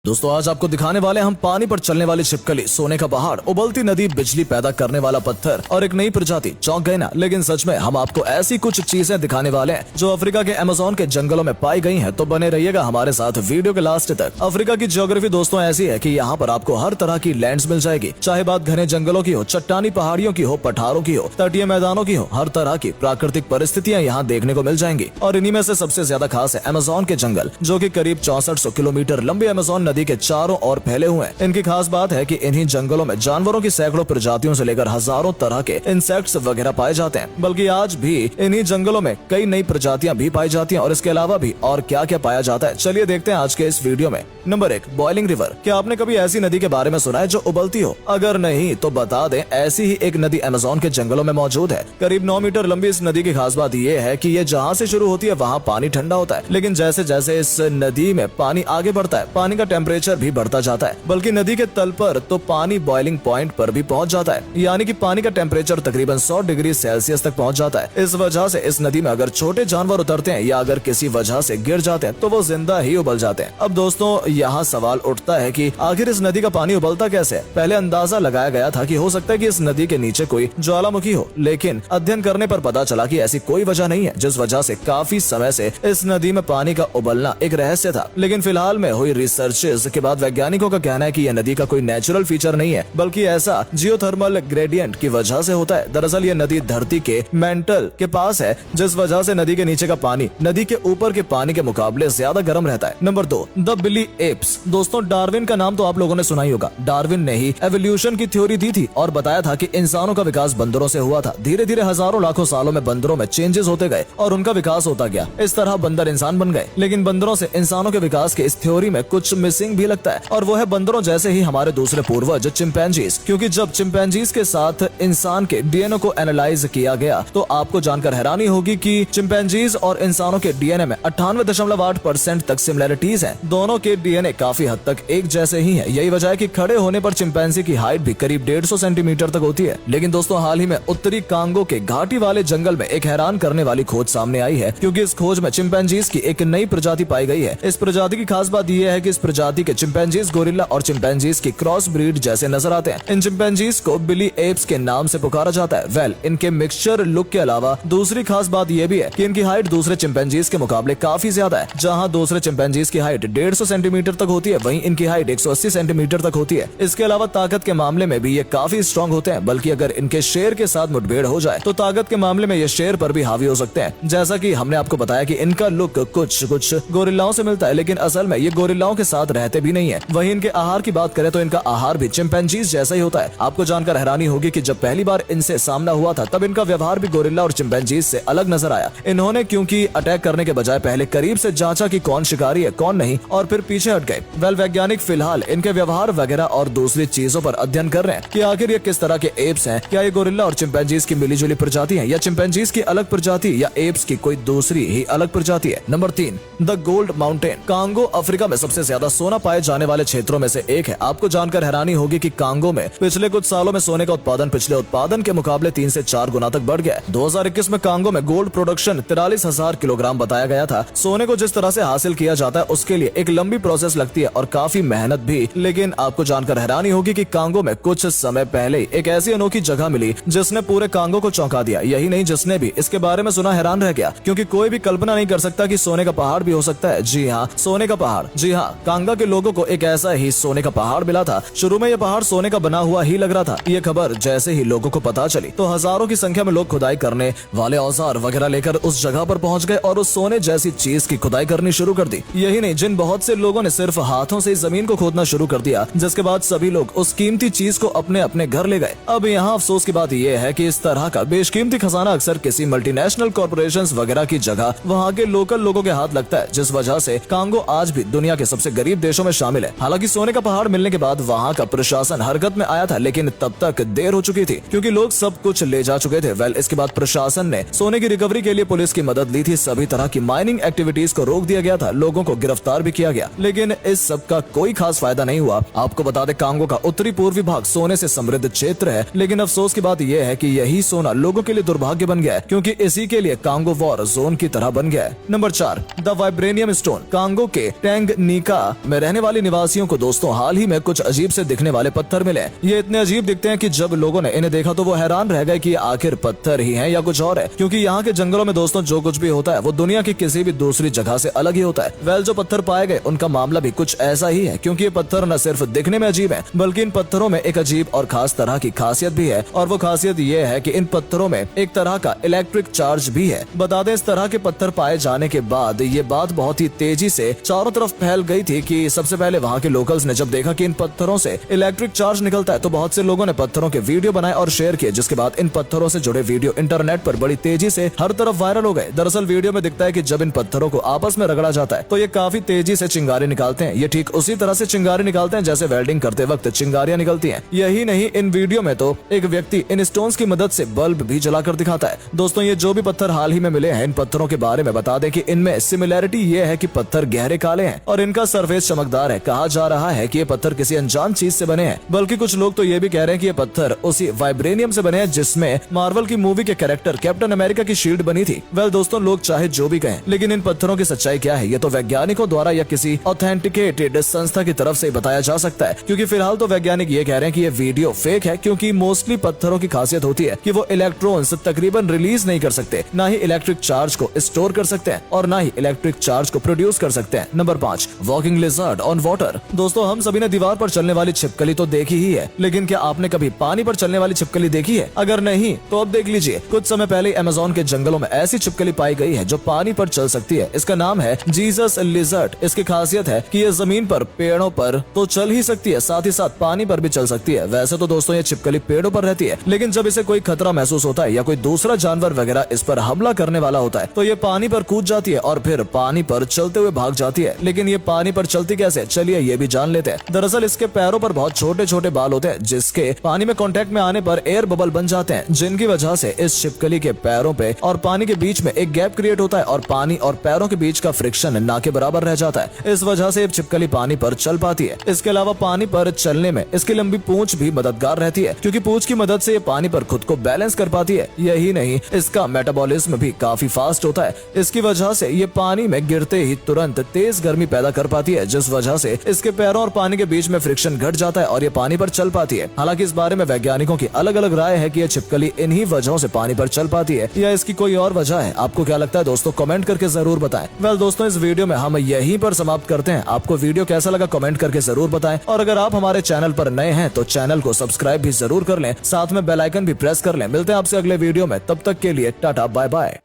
दोस्तों आज आपको दिखाने वाले हम पानी पर चलने वाली छिपकली, सोने का पहाड़, उबलती नदी, बिजली पैदा करने वाला पत्थर और एक नई प्रजाति। चौंक गए ना? लेकिन सच में हम आपको ऐसी कुछ चीजें दिखाने वाले हैं जो अफ्रीका के अमेज़न के जंगलों में पाई गई हैं। तो बने रहिएगा हमारे साथ वीडियो के लास्ट तक। अफ्रीका की ज्योग्राफी दोस्तों ऐसी है कि यहाँ पर आपको हर तरह की लैंड्स मिल जाएगी, चाहे बात घने जंगलों की हो, चट्टानी पहाड़ियों की हो, पठारों की हो, तटीय मैदानों की हो, हर तरह की प्राकृतिक परिस्थितियाँ यहाँ देखने को मिल जाएंगी। और इन्हीं में से सबसे ज्यादा खास है अमेज़न के जंगल, जो की करीब 6400 किलोमीटर लंबी अमेज़न नदी के चारों ओर फैले हुए हैं। इनकी खास बात है कि इन्हीं जंगलों में जानवरों की सैकड़ों प्रजातियों से लेकर हजारों तरह के इंसेक्ट्स वगैरह पाए जाते हैं। बल्कि आज भी इन्हीं जंगलों में कई नई प्रजातियां भी पाई जाती हैं। और इसके अलावा भी और क्या क्या पाया जाता है, चलिए देखते हैं आज के इस वीडियो में। Number 1, boiling river. क्या आपने कभी ऐसी नदी के बारे में सुना है जो उबलती हो? अगर नहीं तो बता दें, ऐसी ही एक नदी अमेज़न के जंगलों में मौजूद है। करीब 9 मीटर लंबी इस नदी की खास बात यह है कि ये जहाँ से शुरू होती है वहाँ पानी ठंडा होता है, लेकिन जैसे जैसे इस नदी में पानी आगे बढ़ता है, पानी का टेम्परेचर भी बढ़ता जाता है। बल्कि नदी के तल पर तो पानी बॉइलिंग पॉइंट पर भी पहुंच जाता है, यानी कि पानी का टेम्परेचर तकरीबन 100 डिग्री सेल्सियस तक पहुंच जाता है। इस वजह से इस नदी में अगर छोटे जानवर उतरते हैं या अगर किसी वजह से गिर जाते हैं तो वो जिंदा ही उबल जाते हैं। अब दोस्तों यहाँ सवाल उठता है कि आखिर इस नदी का पानी उबलता कैसे है? पहले अंदाजा लगाया गया था कि हो सकता है कि इस नदी के नीचे कोई ज्वालामुखी हो, लेकिन अध्ययन करने पर पता चला कि ऐसी कोई वजह नहीं है, जिस वजह से काफी समय से इस नदी में पानी का उबलना एक रहस्य था। लेकिन फिलहाल में हुई रिसर्चेस के बाद वैज्ञानिकों का कहना है कि यह नदी का कोई नेचुरल फीचर नहीं है, बल्कि ऐसा जियोथर्मल ग्रेडियंट की वजह से होता है। दरअसल यह नदी धरती के मेंटल के पास है, जिस वजह से नदी के नीचे का पानी नदी के ऊपर के पानी के मुकाबले ज्यादा गर्म रहता है। Number 2, the Bili apes. दोस्तों डार्विन का नाम तो आप लोगों ने सुना ही होगा। डार्विन ने ही एवोल्यूशन की थ्योरी दी थी और बताया था कि इंसानों का विकास बंदरों से हुआ था। धीरे धीरे हजारों लाखों सालों में बंदरों में चेंजेस होते गए और उनका विकास होता गया। इस तरह बंदर इंसान बन गए। लेकिन बंदरों से इंसानों के विकास के इस थ्योरी में कुछ मिसिंग भी लगता है, और वो है बंदरों जैसे ही हमारे दूसरे पूर्वज चिंपैंजीज। क्योंकि जब चिंपैंजीज के साथ इंसान के डीएनए को एनालाइज किया गया तो आपको जानकर हैरानी होगी कि चिंपैंजीज और इंसानों के डीएनए में 98.8% तक सिमिलरिटीज हैं। दोनों के डीएनए काफी हद तक एक जैसे ही हैं। यही वजह है कि खड़े होने पर चिंपैंजी की हाइट भी करीब 150 सेंटीमीटर तक होती है। लेकिन दोस्तों हाल ही में उत्तरी कांगो के घाटी वाले जंगल में एक हैरान करने वाली खोज सामने आई है, क्योंकि इस खोज में चिंपैंजीज की एक नई प्रजाति पाई गई है। इस प्रजाति की खास बात यह है कि इस प्रजाति के चिंपैंजीज गोरिल्ला और चिंपैंजीज की क्रॉस ब्रीड जैसे नजर आते हैं। इन चिंपैंजीज को बिली एप्स के नाम से पुकारा जाता है। इनके मिक्सचर लुक के अलावा दूसरी खास बात यह भी है कि इनकी हाइट दूसरे चिंपैंजीज के मुकाबले काफी ज्यादा है। जहां दूसरे चिंपैंजीज की हाइट 150 सेंटीमीटर तक होती है, वहीं इनकी हाइट 180 सेंटीमीटर तक होती है। इसके अलावा ताकत के मामले में भी ये काफी स्ट्रॉन्ग होते हैं, बल्कि अगर इनके शेर के साथ मुठभेड़ हो जाए तो ताकत के मामले में ये शेर पर भी हावी हो सकते हैं। जैसा कि हमने आपको बताया कि इनका लुक कुछ गोरिल्लाओं से मिलता है, लेकिन असल में ये गोरिल्लाओं के साथ रहते भी नहीं है। वहीं इनके आहार की बात करें तो इनका आहार भी चिंपैंजीज जैसा ही होता है। आपको जानकर हैरानी होगी कि जब पहली बार इनसे सामना हुआ था तब इनका व्यवहार भी गोरिल्ला और चिंपैंजीज से अलग नजर आया। इन्होंने क्योंकि अटैक करने के बजाय पहले करीब से जांचा कि कौन शिकारी है कौन नहीं, और फिर पीछे हट गए। वैज्ञानिक फिलहाल इनके व्यवहार वगैरह और दूसरी चीजों पर अध्ययन कर रहे हैं कि आखिर ये किस तरह के एप्स हैं। क्या ये गोरिल्ला और चिंपैंजीज की मिलीजुली प्रजाति है, या चिंपैंजीज की अलग प्रजाति, या एप्स की कोई दूसरी ही अलग प्रजाति है? Number 3, the gold mountain. Congo Africa में सबसे ज्यादा सोना पाए जाने वाले क्षेत्रों में से एक है। आपको जानकर हैरानी होगी कि कांगो में पिछले कुछ सालों में सोने का उत्पादन पिछले उत्पादन के मुकाबले 3 से 4 गुना तक बढ़ गया है। 2021 में कांगो में गोल्ड प्रोडक्शन 43,000 किलोग्राम बताया गया था। सोने को जिस तरह से हासिल किया जाता है उसके लिए एक लंबी प्रोसेस लगती है और काफी मेहनत भी। लेकिन आपको जानकर हैरानी होगी कि कांगो में कुछ समय पहले एक ऐसी अनोखी जगह मिली जिसने पूरे कांगो को चौंका दिया। यही नहीं, जिसने भी इसके बारे में सुना हैरान रह गया, क्योंकि कोई भी कल्पना नहीं कर सकता कि सोने का पहाड़ भी हो सकता है। जी हाँ, सोने का पहाड़। जी हाँ, कांगा के लोगों को एक ऐसा ही सोने का पहाड़ मिला था। शुरू में यह पहाड़ सोने का बना हुआ ही लग रहा था। ये खबर जैसे ही लोगों को पता चली तो हजारों की संख्या में लोग खुदाई करने वाले औजार वगैरह लेकर उस जगह पर पहुंच गए और उस सोने जैसी चीज की खुदाई करनी शुरू कर दी। यही नहीं, जिन बहुत से लोगों ने सिर्फ हाथों से जमीन को खोदना शुरू कर दिया, जिसके बाद सभी लोग उस कीमती चीज को अपने अपने घर ले गए। अब यहाँ अफसोस की बात यह है कि इस तरह का बेशकीमती खजाना अक्सर किसी मल्टीनेशनल कॉर्पोरेशंस वगैरह की जगह वहाँ के लोकल लोगों के हाथ लगता है, जिस वजह से कांगो आज भी दुनिया के सबसे गरीब देशों में शामिल है। हालांकि सोने का पहाड़ मिलने के बाद वहाँ का प्रशासन हरकत में आया था, लेकिन तब तक देर हो चुकी थी क्योंकि लोग सब कुछ ले जा चुके थे। इसके बाद प्रशासन ने सोने की रिकवरी के लिए पुलिस की मदद ली थी। सभी तरह की माइनिंग एक्टिविटीज को रोक दिया गया था, लोगों को गिरफ्तार भी किया गया, लेकिन इस सब का कोई खास फायदा नहीं हुआ। आपको बता दें, कांगो का उत्तरी पूर्वी भाग सोने से समृद्ध क्षेत्र है, लेकिन अफसोस की बात यह है कि यही सोना लोगों के लिए दुर्भाग्य बन गया है, क्योंकि इसी के लिए कांगो वॉर जोन की तरह बन गया है। Number 4, the vibranium stone. Congo के टैंगनीका में रहने वाले निवासियों को दोस्तों हाल ही में कुछ अजीब से दिखने वाले पत्थर मिले। ये इतने अजीब दिखते हैं कि जब लोगों ने इन्हें देखा तो वो हैरान रह गए कि आखिर पत्थर ही है या कुछ और है, क्योंकि यहाँ के जंगलों में दोस्तों जो कुछ भी होता है वो दुनिया की किसी भी दूसरी जगह से अलग ही होता है। वेल, जो पत्थर पाए गए उनका मामला भी कुछ ऐसा ही है, क्योंकि ये पत्थर न सिर्फ दिखने में अजीब है बल्कि इन पत्थरों में एक अजीब और खास तरह की खासियत भी है। और वो खासियत ये है कि इन पत्थरों में एक तरह का इलेक्ट्रिक चार्ज भी है। बता दें, इस तरह के पत्थर पाए जाने के बाद ये बात बहुत ही तेजी से चारों तरफ फैल गई थी कि सबसे पहले वहाँ के लोकल्स ने जब देखा कि इन पत्थरों से इलेक्ट्रिक चार्ज निकलता है तो बहुत से लोगों ने पत्थरों के वीडियो बनाए और शेयर किए, जिसके बाद इन पत्थरों से जुड़े वीडियो इंटरनेट पर बड़ी तेजी से हर तरफ वायरल हो गए। दरअसल वीडियो में दिखता है कि जब इन पत्थरों को आपस में रगड़ा जाता है तो ये काफी तेजी से चिंगारी निकालते हैं। ये ठीक उसी तरह से चिंगारी निकालते हैं जैसे वेल्डिंग करते वक्त चिंगारियां निकलती हैं। यही नहीं, इन वीडियो में तो एक व्यक्ति इन स्टोन्स की मदद से बल्ब भी जलाकर दिखाता है। दोस्तों, ये जो भी पत्थर हाल ही में मिले हैं, इन पत्थरों के बारे में बता दें कि इनमें सिमिलैरिटी ये है कि पत्थर गहरे काले हैं और इनका सरफेस चमकदार है। कहा जा रहा है कि ये पत्थर किसी अनजान चीज से बने हैं, बल्कि कुछ लोग तो ये भी कह रहे हैं कि ये पत्थर उसी वाइब्रेनियम से बने हैं जिसमें मार्वल की मूवी के कैरेक्टर कैप्टन अमेरिका की शील्ड बनी थी। वेल दोस्तों, लोग चाहे जो भी कहें, लेकिन इन पत्थरों की सच्चाई क्या है ये तो वैज्ञानिकों द्वारा या किसी ऑथेंटिकेटेड संस्था की तरफ से बताया जा सकता है, क्योंकि फिलहाल तो वैज्ञानिक ये कह रहे हैं कि ये वीडियो फेक है, क्योंकि मोस्टली पत्थरों की खासियत होती है कि वो इलेक्ट्रॉन्स तकरीबन रिलीज नहीं कर सकते, ना ही इलेक्ट्रिक चार्ज को स्टोर कर सकते हैं और ना ही इलेक्ट्रिक चार्ज को प्रोड्यूस कर सकते हैं। Number 5, walking lizard on water. दोस्तों, हम सभी ने दीवार पर चलने वाली छिपकली तो देखी ही है, लेकिन क्या आपने कभी पानी पर चलने वाली छिपकली देखी है? अगर नहीं तो अब देख लीजिए। कुछ समय पहले अमेज़न के जंगलों में ऐसी छिपकली पाई गई है जो पानी पर चल सकती है। इसका नाम है जीसस लिजर्ड। इसकी खासियत है कि ये जमीन पर, पेड़ों पर तो चल ही सकती है, साथ ही साथ पानी पर भी चल सकती है। वैसे तो दोस्तों ये छिपकली पेड़ों पर रहती है, लेकिन जब इसे कोई खतरा महसूस होता है या कोई दूसरा जानवर वगैरह इस पर हमला करने वाला होता है तो ये पानी पर कूद जाती है और फिर पानी पर चलते हुए भाग जाती है। लेकिन ये पानी पर चलती कैसे, चलिए ये भी जान लेते हैं। दरअसल इसके पैरों पर बहुत छोटे छोटे बाल होते हैं जिसके पानी में कांटेक्ट में आने पर एयर बबल बन जाते हैं, जिनकी वजह से इस छिपकली के पैरों पे और पानी के बीच में एक गैप क्रिएट होता है और पानी और पैरों के बीच का फ्रिक्शन ना के बराबर रह जाता है। इस वजह से छिपकली पानी पर चल पाती है। इसके अलावा पानी पर चलने में इसकी लंबी पूंछ भी मददगार रहती है, क्योंकि पूंछ की मदद से ये पानी पर खुद को बैलेंस कर पाती है। यही नहीं, इसका मेटाबॉलिज्म भी काफी फास्ट होता है। इसकी वजह से ये पानी में गिरते ही तुरंत तेज गर्मी पैदा कर पाती है, जिस वजह से इसके पैरों और पानी के बीच में फ्रिक्शन घट जाता है और ये पानी पर चल पाती है। हालांकि इस बारे में वैज्ञानिकों की अलग अलग राय है कि ये छिपकली इन्हीं वजहों से पानी पर चल पाती है या इसकी कोई और वजह है। आपको क्या लगता है दोस्तों? कमेंट करके जरूर बताएं। वेल दोस्तों, इस वीडियो में हम यहीं पर समाप्त करते हैं। आपको वीडियो कैसा लगा कमेंट करके जरूर बताएं, और अगर आप हमारे चैनल पर नए हैं तो चैनल को सब्सक्राइब भी जरूर कर लें, साथ में बेल आइकन भी प्रेस कर लें। मिलते हैं आपसे अगले वीडियो में, तब तक के लिए टाटा बाय बाय।